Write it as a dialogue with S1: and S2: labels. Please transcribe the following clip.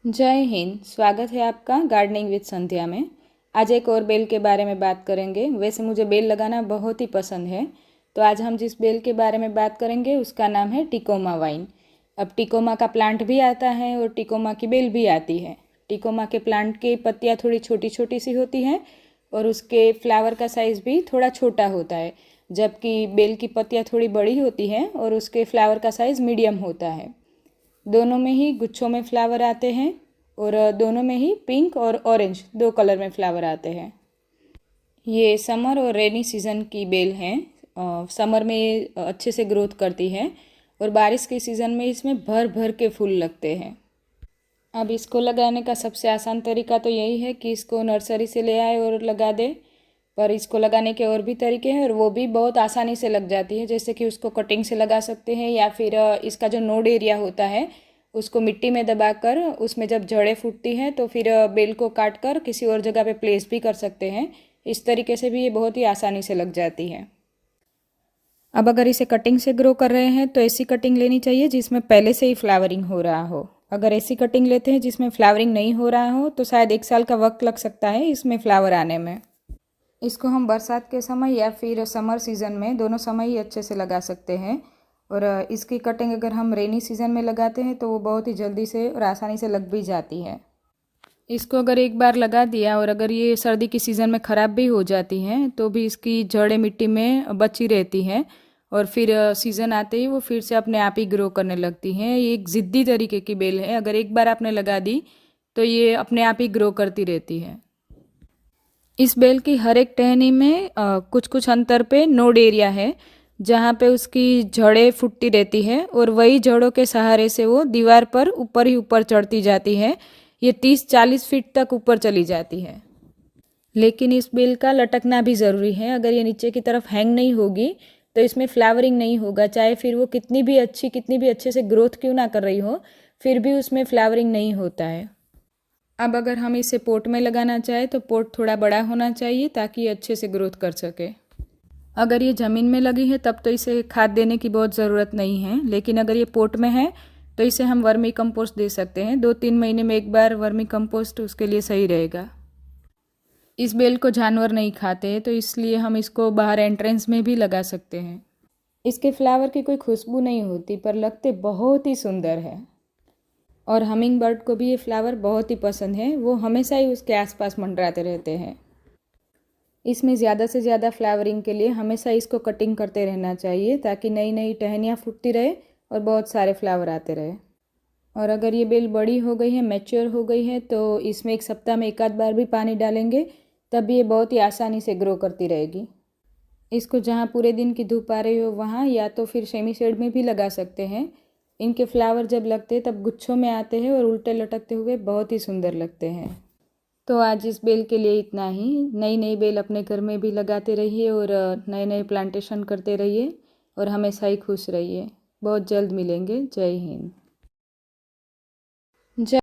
S1: जय हिंद। स्वागत है आपका गार्डनिंग विद संध्या में। आज एक और बेल के बारे में बात करेंगे। वैसे मुझे बेल लगाना बहुत ही पसंद है, तो आज हम जिस बेल के बारे में बात करेंगे उसका नाम है टिकोमा वाइन। अब टिकोमा का प्लांट भी आता है और टिकोमा की बेल भी आती है। टिकोमा के प्लांट की पत्तियाँ थोड़ी छोटी छोटी सी होती हैं और उसके फ्लावर का साइज़ भी थोड़ा छोटा होता है, जबकि बेल की पत्तियाँ थोड़ी बड़ी होती हैं और उसके फ्लावर का साइज़ मीडियम होता है। दोनों में ही गुच्छों में फ्लावर आते हैं और दोनों में ही पिंक और ऑरेंज दो कलर में फ्लावर आते हैं। ये समर और रेनी सीज़न की बेल हैं। समर में ये अच्छे से ग्रोथ करती है और बारिश के सीज़न में इसमें भर भर के फूल लगते हैं। अब इसको लगाने का सबसे आसान तरीका तो यही है कि इसको नर्सरी से ले आए और लगा दे, पर इसको लगाने के और भी तरीके हैं और वो भी बहुत आसानी से लग जाती है। जैसे कि उसको कटिंग से लगा सकते हैं या फिर इसका जो नोड एरिया होता है उसको मिट्टी में दबाकर उसमें जब जड़ें फूटती हैं तो फिर बेल को काट कर किसी और जगह पे प्लेस भी कर सकते हैं। इस तरीके से भी ये बहुत ही आसानी से लग जाती है। अब अगर इसे कटिंग से ग्रो कर रहे हैं तो ऐसी कटिंग लेनी चाहिए जिसमें पहले से ही फ्लावरिंग हो रहा हो। अगर ऐसी कटिंग लेते हैं जिसमें फ्लावरिंग नहीं हो रहा हो तो शायद 1 साल का वक्त लग सकता है इसमें फ्लावर आने में। इसको हम बरसात के समय या फिर समर सीज़न में दोनों समय ही अच्छे से लगा सकते हैं। और इसकी कटिंग अगर हम रेनी सीज़न में लगाते हैं तो वो बहुत ही जल्दी से और आसानी से लग भी जाती है। इसको अगर एक बार लगा दिया और अगर ये सर्दी की सीज़न में ख़राब भी हो जाती हैं तो भी इसकी जड़ें मिट्टी में बची रहती हैं और फिर सीज़न आते ही वो फिर से अपने आप ही ग्रो करने लगती हैं। ये एक ज़िद्दी तरीके की बेल है, अगर एक बार आपने लगा दी तो ये अपने आप ही ग्रो करती रहती है। इस बेल की हर एक टहनी में कुछ कुछ अंतर पे नोड एरिया है जहाँ पे उसकी जड़ें फूटती रहती है और वही जड़ों के सहारे से वो दीवार पर ऊपर ही ऊपर चढ़ती जाती है। ये 30-40 फीट तक ऊपर चली जाती है। लेकिन इस बेल का लटकना भी ज़रूरी है। अगर ये नीचे की तरफ हैंग नहीं होगी तो इसमें फ्लावरिंग नहीं होगा, चाहे फिर वो कितनी भी अच्छे से ग्रोथ क्यों ना कर रही हो, फिर भी उसमें फ्लावरिंग नहीं होता है। अब अगर हम इसे पोट में लगाना चाहें तो पोट थोड़ा बड़ा होना चाहिए ताकि ये अच्छे से ग्रोथ कर सके। अगर ये ज़मीन में लगी है तब तो इसे खाद देने की बहुत ज़रूरत नहीं है, लेकिन अगर ये पोट में है तो इसे हम वर्मी कंपोस्ट दे सकते हैं। 2-3 महीने में एक बार वर्मी कंपोस्ट उसके लिए सही रहेगा। इस बेल को जानवर नहीं खाते तो इसलिए हम इसको बाहर एंट्रेंस में भी लगा सकते हैं। इसके फ्लावर की कोई खुशबू नहीं होती पर लगते बहुत ही सुंदर है और हमिंग बर्ड को भी ये फ्लावर बहुत ही पसंद है, वो हमेशा ही उसके आसपास मंडराते रहते हैं। इसमें ज़्यादा से ज़्यादा फ्लावरिंग के लिए हमेशा इसको कटिंग करते रहना चाहिए ताकि नई नई टहनियाँ फूटती रहे और बहुत सारे फ्लावर आते रहे। और अगर ये बेल बड़ी हो गई है, मैच्योर हो गई है, तो इसमें 1 सप्ताह में एक आध बार भी पानी डालेंगे तब ये बहुत ही आसानी से ग्रो करती रहेगी। इसको जहाँ पूरे दिन की धूप आ रही हो वहाँ या तो फिर सेमी शेड में भी लगा सकते हैं। इनके फ्लावर जब लगते हैं तब गुच्छों में आते हैं और उल्टे लटकते हुए बहुत ही सुंदर लगते हैं। तो आज इस बेल के लिए इतना ही। नई नई बेल अपने घर में भी लगाते रहिए और नए नए प्लांटेशन करते रहिए और हमेशा ही खुश रहिए। बहुत जल्द मिलेंगे। जय हिंद। जय